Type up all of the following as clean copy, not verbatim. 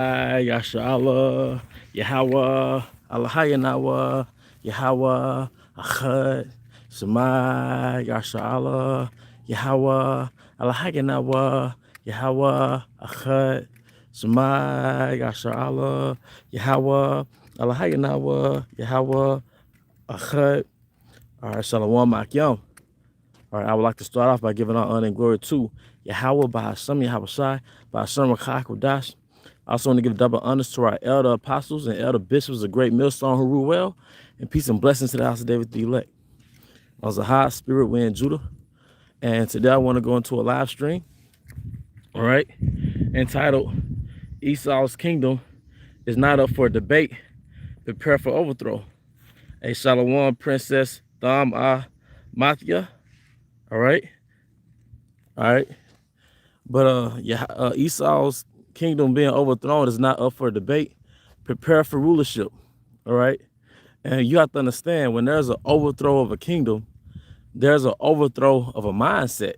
Yashala, Yahweh, Allahayanawa, Yahweh, Achad, Shema, Yashala, Yahweh, Allahayanawa, Yahweh, Achad, Shema, Yashala, Yahweh, Allahayanawa, Yahweh, Achad. All right, Shalom, Akyam. All right, I would like to start off by giving all honor and glory to Yahweh, by Hashem, Yahweh Shai, by Hashem, Rakach, Kodash. I also want to give double honors to our elder apostles and elder bishops, a great millstone who rule well, and peace and blessings to the house of David the elect. I was a high spirit, we in Judah, and today I want to go into a live stream, all right, entitled Esau's Kingdom is Not Up for Debate, Prepare for Overthrow. A Shalom Princess Tham Mathia, all right, but Esau's kingdom being overthrown is not up for debate. Prepare for rulership, all right? And you have to understand, when there's an overthrow of a kingdom, there's an overthrow of a mindset.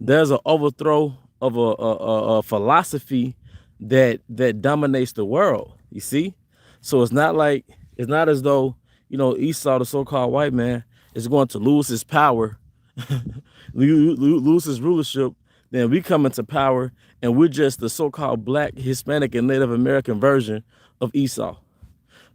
There's an overthrow of a philosophy that dominates the world, you see? So it's not as though, Esau, the so-called white man, is going to lose his power, lose his rulership. Then we come into power and we're just the so-called Black, Hispanic, and Native American version of Esau.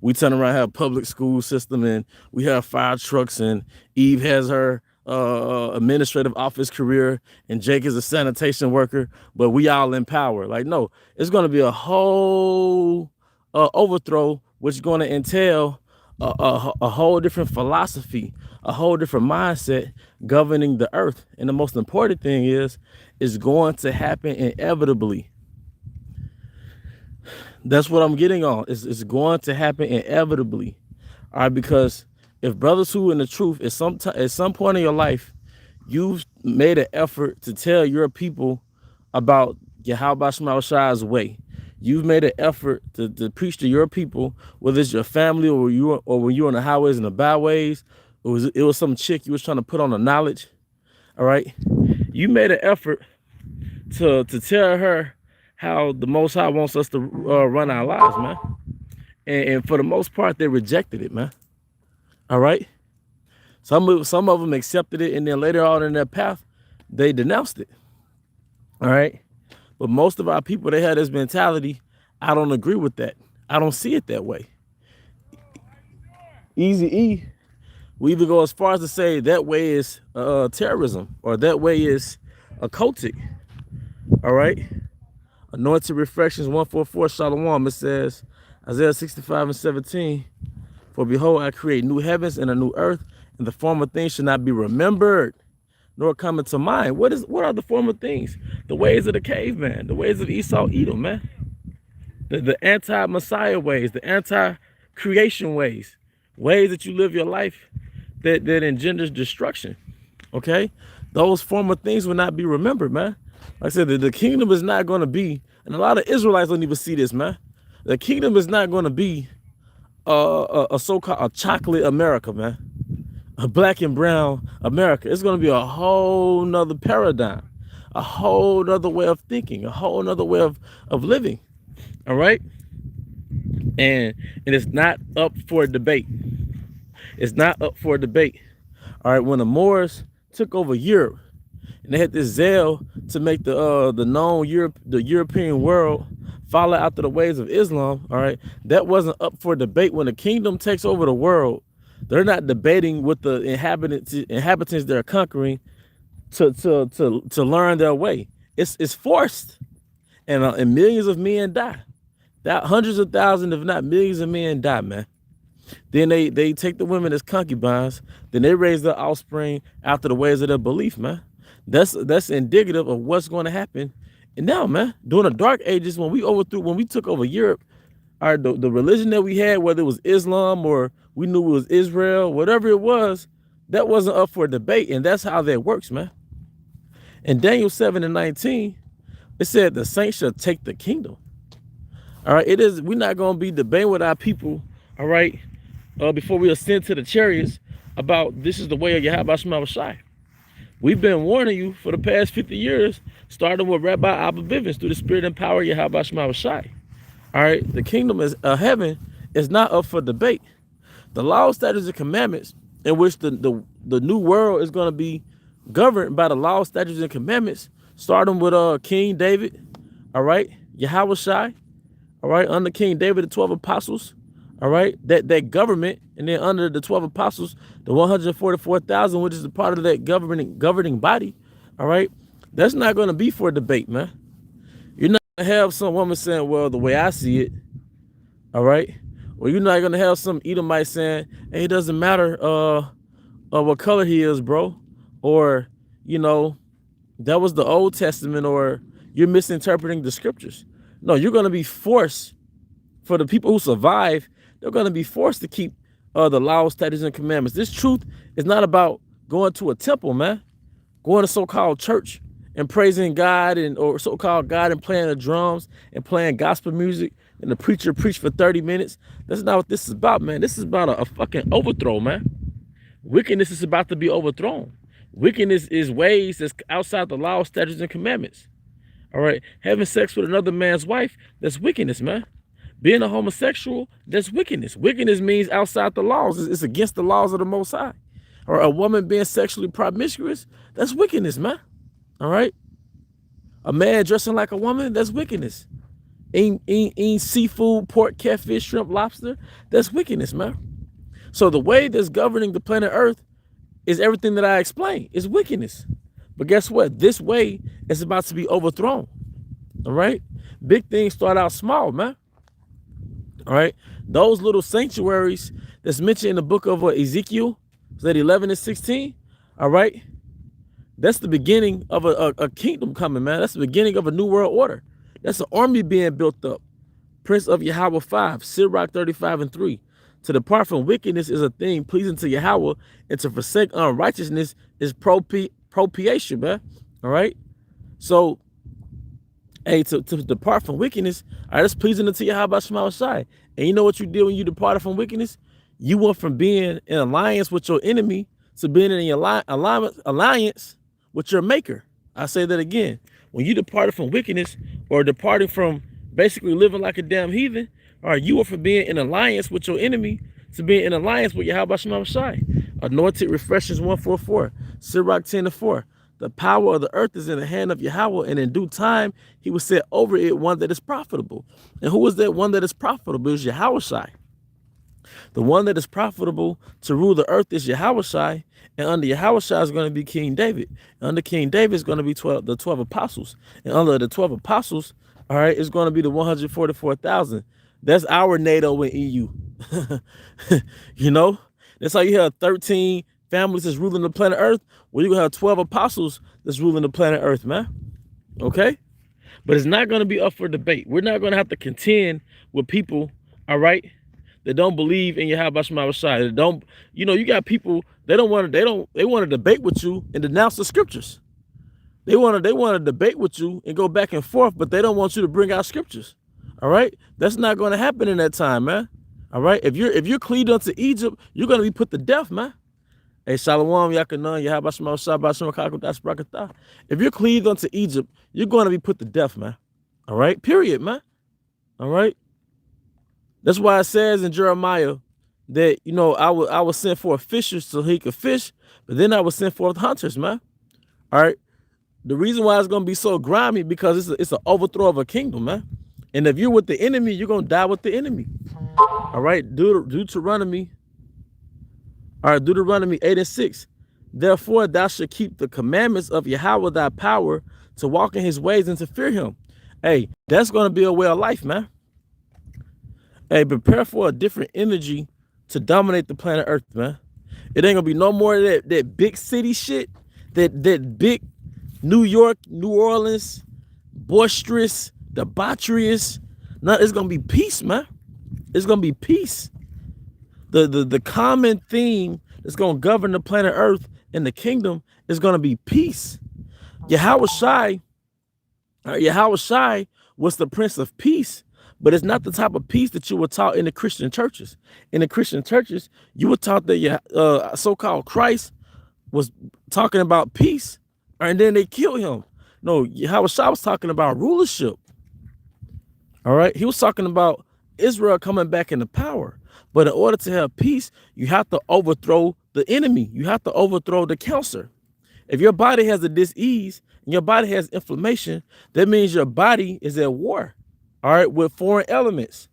We turn around, have a public school system, and we have fire trucks, and Eve has her administrative office career, and Jake is a sanitation worker, but we all in power. Like, no, it's going to be a whole overthrow, which is going to entail a whole different philosophy, a whole different mindset governing the earth. And the most important thing is going to happen inevitably. That's what I'm getting on. It's going to happen inevitably. All right, because if brothers who in the truth, at some point in your life, you've made an effort to tell your people about Yahweh Shema Shai's way. You've made an effort to preach to your people, whether it's your family or when you're on the highways and the byways. It was some chick you was trying to put on the knowledge. All right, you made an effort to tell her how the Most High wants us to run our lives, man. And for the most part, they rejected it, man. All right. Some of them accepted it, and then later on in their path, they denounced it. All right. But most of our people, they had this mentality. I don't agree with that. I don't see it that way. Easy E, we either go as far as to say that way is terrorism, or that way is occultic. All right. Anointed Reflections 144 Shalom. It says, Isaiah 65:17, for behold, I create new heavens and a new earth, and the former things shall not be remembered, nor come into mind. What are the former things? The ways of the caveman, the ways of Esau Edom, man. The anti-Messiah ways, the anti-creation ways that you live your life that engenders destruction. Okay? Those former things will not be remembered, man. Like I said, the kingdom is not going to be, and a lot of Israelites don't even see this, man. The kingdom is not going to be a so-called a chocolate America, man. A black and brown America. It's going to be a whole nother paradigm, a whole nother way of thinking, a whole nother way of living. All right? And it's not up for debate. It's not up for debate. All right, when the Moors took over Europe, and they had this zeal to make the known European world follow after the ways of Islam. All right, that wasn't up for debate. When the kingdom takes over the world, they're not debating with the inhabitants they're conquering to learn their way. It's forced, and millions of men die. That hundreds of thousands, if not millions of men die, man. Then they take the women as concubines. Then they raise their offspring after the ways of their belief, man. That's indicative of what's going to happen. And now, man, during the dark ages, when we took over Europe, the religion that we had, whether it was Islam or we knew it was Israel, whatever it was, that wasn't up for debate. And that's how that works, man. In Daniel 7:19, it said the saints shall take the kingdom. All right, we're not going to be debating with our people, all right, before we ascend to the chariots about this is the way of Yahweh Shema Shai. We've been warning you for the past 50 years, starting with Rabbi Abba Bivens, through the spirit and power of Yahweh Shema Shai. All right, the kingdom is heaven is not up for debate. The law, statutes, and commandments, in which the new world is going to be governed by the law, statutes, and commandments, starting with King David, all right, Yahweh Shai, all right, under King David, the 12 apostles, all right, that government, and then under the 12 apostles, the 144,000, which is a part of that governing body, all right, that's not going to be for a debate, man. You're not going to have some woman saying, well, the way I see it, all right, or you're not going to have some Edomite saying, hey, it doesn't matter what color he is, bro, or, you know, that was the Old Testament, or you're misinterpreting the scriptures. No, you're going to be forced, for the people who survive, they're going to be forced to keep the laws, statutes, and commandments. This truth is not about going to a temple, man, going to so-called church and praising God, and or so-called God, and playing the drums and playing gospel music, and the preacher preach for 30 minutes. That's not what this is about, man. This is about a fucking overthrow, man. Wickedness is about to be overthrown. Wickedness is ways that's outside the law, statutes, and commandments. All right, having sex with another man's wife, that's wickedness, man. Being a homosexual, that's wickedness. Wickedness means outside the laws. It's against the laws of the Most High. Or a woman being sexually promiscuous, that's wickedness, man. All right, a man dressing like a woman, that's wickedness. Eating seafood, pork, catfish, shrimp, lobster, that's wickedness, man. So the way that's governing the planet Earth is everything that I explained. It's wickedness. But guess what? This way is about to be overthrown. All right? Big things start out small, man. All right? Those little sanctuaries that's mentioned in the book of Ezekiel, is that 11 and 16? All right? That's the beginning of a kingdom coming, man. That's the beginning of a new world order. That's an army being built up. Prince of Yahweh 5, Sirach 35 and 3. To depart from wickedness is a thing pleasing to Yahweh, and to forsake unrighteousness is propitiation, man. All right? So, hey, to depart from wickedness, all right, that's pleasing unto Yahweh Shema Shai. And you know what you did when you departed from wickedness? You went from being in alliance with your enemy to being in an alliance with your maker. I say that again. When you departed from wickedness, or departing from basically living like a damn heathen, all right, you were from being in alliance with your enemy to being in alliance with Yahweh Shema Shai. Anointed Refreshings 144, Sirach 10 and 4. The power of the earth is in the hand of Yahweh, and in due time he will set over it one that is profitable. And who is that one that is profitable? Is Yahweh Shai. The one that is profitable to rule the earth is Yahweh Shai, and under Yahweh Shai is going to be King David. And under King David is going to be the 12 apostles. And under the 12 apostles, all right, it's going to be the 144,000. That's our NATO and EU. You know, that's how you have 13 families that's ruling the planet Earth. Well, you're going to have 12 apostles that's ruling the planet Earth, man. Okay? But it's not going to be up for debate. We're not going to have to contend with people, all right, that don't believe in Yahweh Shema Shai. That don't, you know, you got people, they want to debate with you and denounce the scriptures. They want to debate with you and go back and forth, but they don't want you to bring out scriptures. All right? That's not going to happen in that time, man. All right? If you're cleaved unto Egypt, you're going to be put to death, man. Hey, Shalom, Yakanan, Yahweh Shema Shabbat Shem Kakutas Brakatah. If you're cleaved unto Egypt, you're going to be put to death, man. All right? Period, man. All right? That's why it says in Jeremiah that, you know, I will send forth fishers so he could fish, but then I will send forth hunters, man. All right? The reason why it's going to be so grimy, because it's an overthrow of a kingdom, man. And if you're with the enemy, you're going to die with the enemy. All right? Deuteronomy 8 and 6. Therefore, thou shalt keep the commandments of Yahweh thy power to walk in his ways and to fear him. Hey, that's going to be a way of life, man. Hey, prepare for a different energy to dominate the planet Earth, man. It ain't going to be no more of that big city shit, that big New York, New Orleans, boisterous, debaucherous. No, it's going to be peace, man. It's going to be peace. The common theme that's going to govern the planet Earth and the kingdom is going to be peace. Yahweh Shai was the Prince of Peace, but it's not the type of peace that you were taught in the Christian churches. In the Christian churches, you were taught that so-called Christ was talking about peace, and then they killed him. No, Yahweh Shai was talking about rulership. All right. He was talking about Israel coming back into power. But in order to have peace, you have to overthrow the enemy. You have to overthrow the counselor. If your body has a dis-ease and your body has inflammation, that means your body is at war, all right, with foreign elements.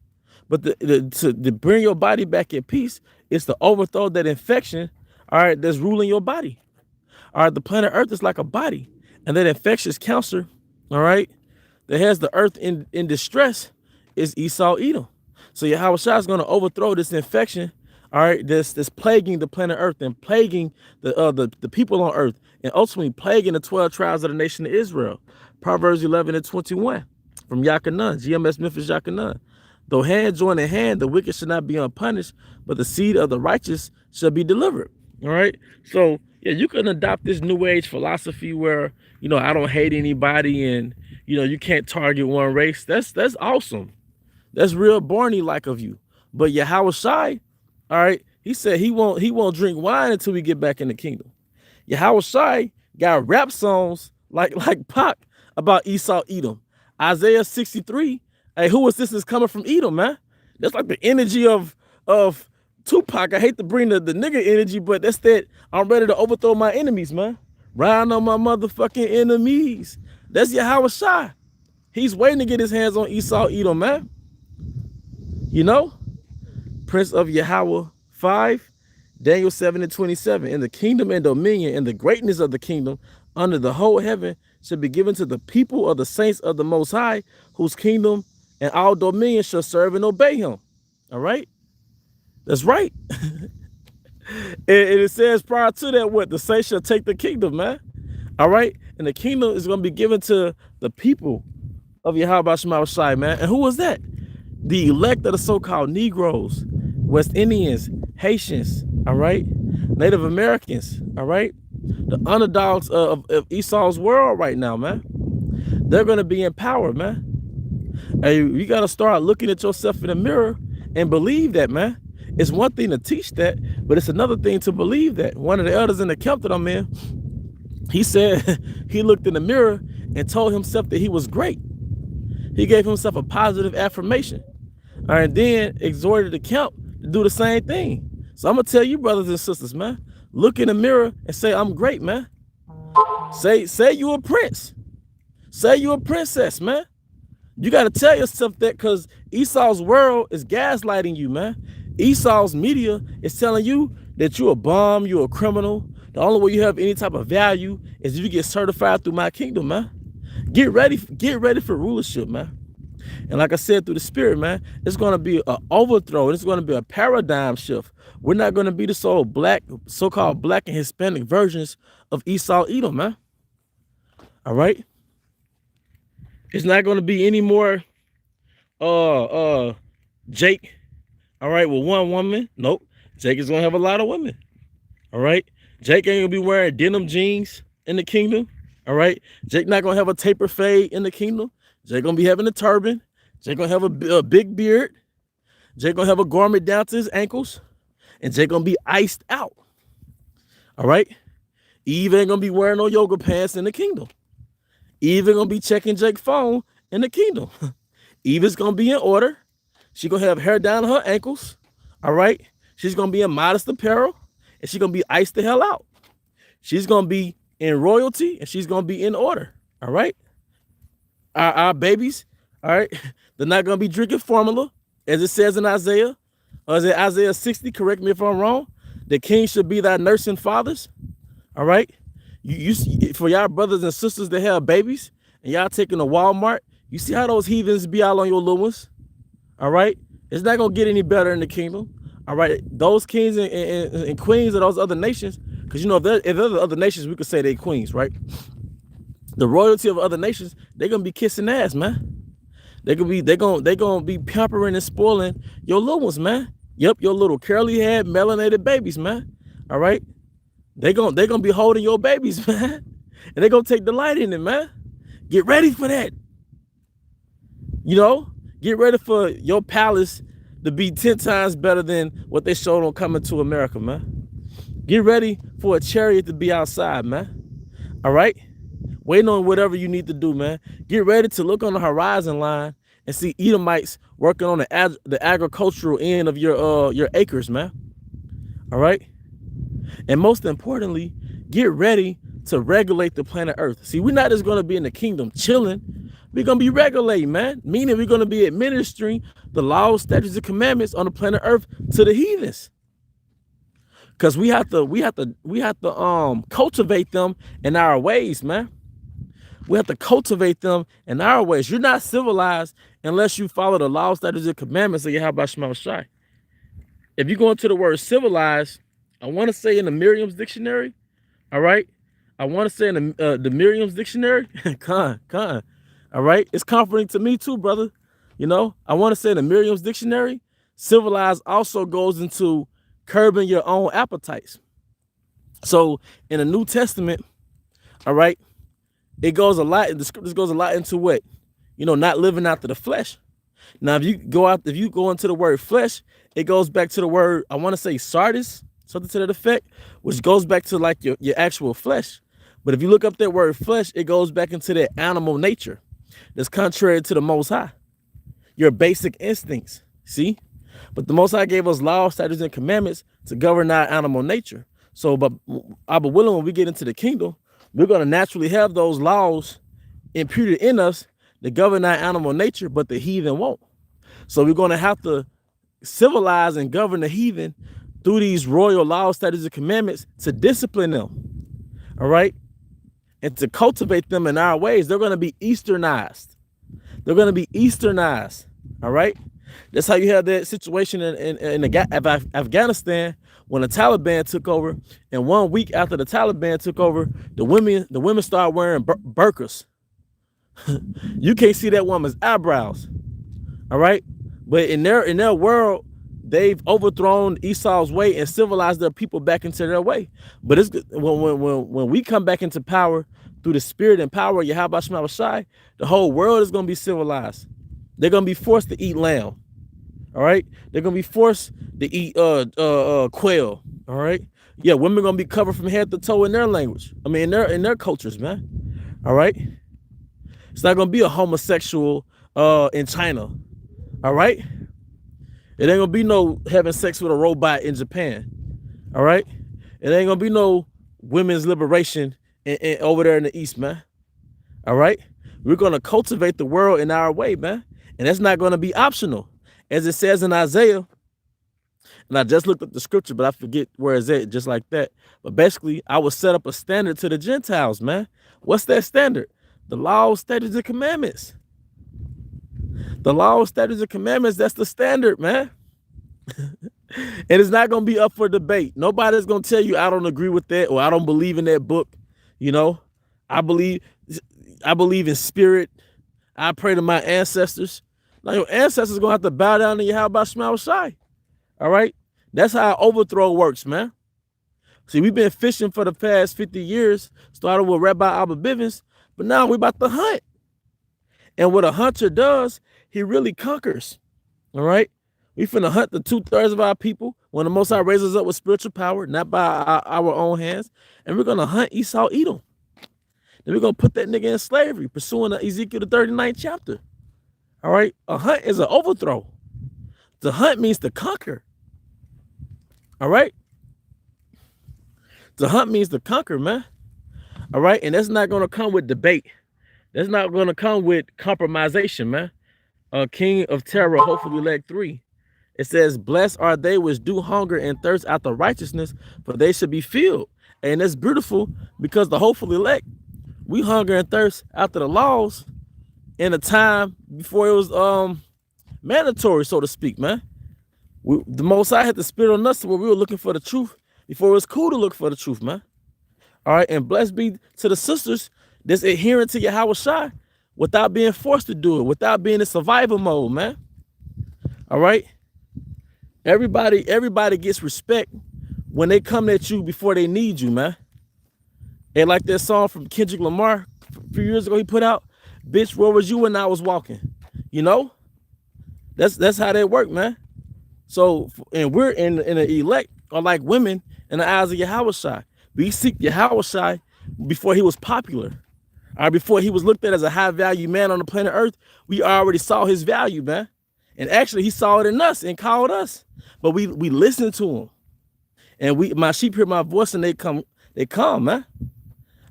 But to bring your body back in peace is to overthrow that infection, all right, that's ruling your body. All right, the planet Earth is like a body, and that infectious cancer, all right, that has the earth in distress is Esau Edom. So Yahweh Shah is going to overthrow this infection, all right, this plaguing the planet Earth and plaguing the people on Earth, and ultimately plaguing the 12 tribes of the nation of Israel. Proverbs 11 and 21 from Yakanan, GMS Memphis Yakanan. Though hand join in hand, the wicked should not be unpunished, but the seed of the righteous shall be delivered. All right. So yeah, you can adopt this new age philosophy where, you know, I don't hate anybody and, you know, you can't target one race. That's awesome. That's real Barney like of you. But Yahweh Shai, all right, he said he won't drink wine until we get back in the kingdom. Yahweh Shai got rap songs like Pac about Esau Edom. Isaiah 63. Hey, who is this is coming from Edom, man? That's like the energy of Tupac. I hate to bring the nigga energy, but that's that I'm ready to overthrow my enemies, man. Ride on my motherfucking enemies. That's Yahweh Shai. He's waiting to get his hands on Esau Edom, man. You know? Prince of Yahweh 5, Daniel 7 and 27. And the kingdom and dominion and the greatness of the kingdom under the whole heaven shall be given to the people of the saints of the Most High, whose kingdom and all dominion shall serve and obey him. All right? That's right. And it says prior to that, what? The saints shall take the kingdom, man. All right? And the kingdom is going to be given to the people of Yahweh Shema Shai, man. And who was that? The elect of the so-called Negroes, West Indians, Haitians, all right? Native Americans, all right? The underdogs of Esau's world right now, man. They're going to be empowered, man. Hey, you got to start looking at yourself in the mirror and believe that, man. It's one thing to teach that, but it's another thing to believe that. One of the elders in the camp that I'm in, he said he looked in the mirror and told himself that he was great. He gave himself a positive affirmation. All right, and then exhorted the camp to do the same thing. So I'm going to tell you, brothers and sisters, man, look in the mirror and say, I'm great, man. Say you a prince. Say you a princess, man. You got to tell yourself that, because Esau's world is gaslighting you, man. Esau's media is telling you that you're a bum, you're a criminal. The only way you have any type of value is if you get certified through my kingdom, man. Get ready for rulership, man. And like I said, through the spirit, man, it's going to be an overthrow. It's going to be a paradigm shift. We're not going to be the so-called black and Hispanic versions of Esau Edom, man. All right? It's not going to be any more Jake, all right, with one woman. Nope. Jake is going to have a lot of women. All right? Jake ain't going to be wearing denim jeans in the kingdom. All right? Jake not going to have a taper fade in the kingdom. Jake going to be having a turban. Jake going to have a big beard. Jake going to have a garment down to his ankles. And Jake going to be iced out. All right? Eve ain't going to be wearing no yoga pants in the kingdom. Eve ain't going to be checking Jake's phone in the kingdom. Eve is going to be in order. She's going to have hair down to her ankles. All right? She's going to be in modest apparel. And she's going to be iced the hell out. She's going to be in royalty. And she's going to be in order. All right? Our babies, all right, they're not going to be drinking formula, as it says in Isaiah. Or is it Isaiah 60? Correct me if I'm wrong. The king should be thy nursing fathers. All right? For y'all brothers and sisters that have babies, and y'all taking to Walmart, you see how those heathens be out on your little ones? All right? It's not going to get any better in the kingdom. All right? Those kings and queens of those other nations, because, you know, if they're other nations, we could say they queens, right? The royalty of other nations, they're gonna be kissing ass, man. They're gonna be pampering and spoiling your little ones, man. Yep, your little curly haired melanated babies, man. All right, they gonna be holding your babies, man, and they gonna take delight in it, man. Get ready for that. You know, get ready for your palace to be 10 times better than what they showed on Coming to America, man. Get ready for a chariot to be outside, man. All right. Waiting on whatever you need to do, man. Get ready to look on the horizon line and see Edomites working on the agricultural end of your acres, man. All right. And most importantly, get ready to regulate the planet Earth. See, we're not just going to be in the kingdom chilling. We're going to be regulating, man. Meaning we're going to be administering the laws, statutes, and commandments on the planet Earth to the heathens. Because we have to cultivate them in our ways, man. We have to cultivate them in our ways. You're not civilized unless you follow the laws, statutes, and commandments of Yahweh Shema Shai. If you go into the word civilized, I want to say in the Merriam's dictionary, all right? I want to say in the Merriam's dictionary, con, all right? It's comforting to me too, brother. You know, I want to say in the Merriam's dictionary, civilized also goes into curbing your own appetites. So in the New Testament, all right, it goes a lot, the scriptures goes a lot into what? You know, not living after the flesh. Now, if you go into the word flesh, it goes back to the word, I want to say sardis, something to that effect, which goes back to like your actual flesh. But if you look up that word flesh, it goes back into that animal nature that's contrary to the Most High, your basic instincts, see? But the Most High gave us laws, statutes, and commandments to govern our animal nature. So, but I be willing, when we get into the kingdom, we're going to naturally have those laws imputed in us to govern our animal nature, but the heathen won't. So we're going to have to civilize and govern the heathen through these royal laws, statutes, and commandments to discipline them, all right? And to cultivate them in our ways. They're going to be Easternized. They're going to be Easternized, all right? That's how you have that situation in Afghanistan when the Taliban took over. And 1 week after the Taliban took over, the women started wearing burqas. You can't see that woman's eyebrows, all right? But in their world, they've overthrown Esau's way and civilized their people back into their way. But it's when we come back into power through the spirit and power of Yahweh Shema Shai, the whole world is going to be civilized. They're going to be forced to eat lamb. All right. They're going to be forced to eat quail. All right. Yeah. Women are going to be covered from head to toe in their language. I mean, in their cultures, man. All right. It's not going to be a homosexual in China. All right. It ain't going to be no having sex with a robot in Japan. All right. It ain't going to be no women's liberation over there in the East, man. All right. We're going to cultivate the world in our way, man. And that's not going to be optional. As it says in Isaiah, and I just looked up the scripture, but I forget where it's at, just like that. But basically, I will set up a standard to the Gentiles, man. What's that standard? The laws, statutes, and commandments. The laws, statutes, and commandments, that's the standard, man. And it's not going to be up for debate. Nobody's going to tell you, I don't agree with that, or I don't believe in that book. You know, I believe in spirit. I pray to my ancestors. Now your ancestors going to have to bow down to Yahweh Shema Shai. All right? That's how overthrow works, man. See, we've been fishing for the past 50 years, started with Rabbi Abba Bivens, but now we're about to hunt. And what a hunter does, he really conquers. All right? We finna hunt the 2/3 of our people when the Most High raises us up with spiritual power, not by our own hands. And we're going to hunt Esau, Edom. Then we're going to put that nigga in slavery, pursuing Ezekiel the 39th chapter. All right? A hunt is an overthrow. To hunt means to conquer. All right? To hunt means to conquer, man. All right? And that's not going to come with debate. That's not going to come with compromisation, man. King of Terror, hopefully leg 3. It says, blessed are they which do hunger and thirst after righteousness, for they should be filled. And that's beautiful because the hopeful elect, we hunger and thirst after the laws in a time before it was mandatory, so to speak, man. The Most High had the spirit on us where we were looking for the truth before it was cool to look for the truth, man. All right, and blessed be to the sisters that's adherent to Yahweh Shai without being forced to do it, without being in survival mode, man. All right? Everybody gets respect when they come at you before they need you, man. And like that song from Kendrick Lamar a few years ago he put out, bitch, where was you when I was walking? You know? That's how they work, man. So, and we're in the elect are like women in the eyes of Yahweh Shai. We seek Yahweh Shai before he was popular. All right, before he was looked at as a high value man on the planet Earth, we already saw his value, man. And actually, he saw it in us and called us. But we listened to him. And my sheep hear my voice and they come, man.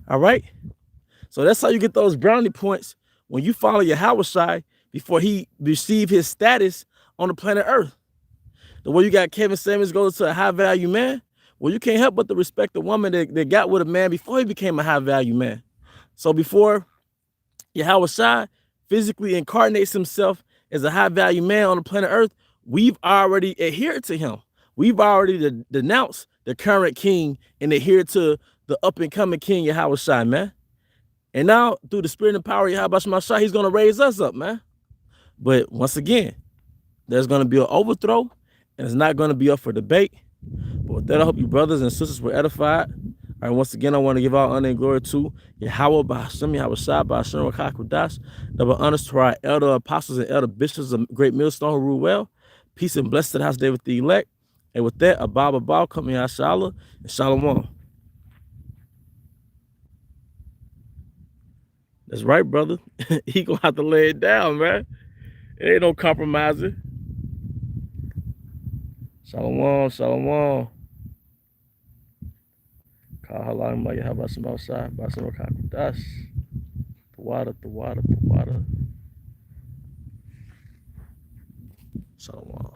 All right. So that's how you get those brownie points when you follow Yahushua before he received his status on the planet Earth. The way you got Kevin Samuels goes to a high value man, well, you can't help but to respect the woman that got with a man before he became a high value man. So before Yahushua physically incarnates himself as a high value man on the planet Earth, we've already adhered to him. We've already denounced the current king and adhered to the up and coming king Yahushua, man. And now through the spirit and power of Yahushua, he's going to raise us up, man. But once again, there's going to be an overthrow and it's not going to be up for debate. But with that, I hope you brothers and sisters were edified. All right, once again, I want to give all honor and glory to Yahweh, Bahashem, Yahushua, Bahashem, Rakakudash. Double honors to our elder apostles and elder bishops of Great Millstone who rule well. Peace and blessed to the house David the elect. And with that, Abba, come here, Shalom, and Shalom. That's right, brother. He gonna have to lay it down, man. It ain't no compromising. Shalom, shalom. Kahalang maya habasam outside, basam rakakudash. The water. Shalom.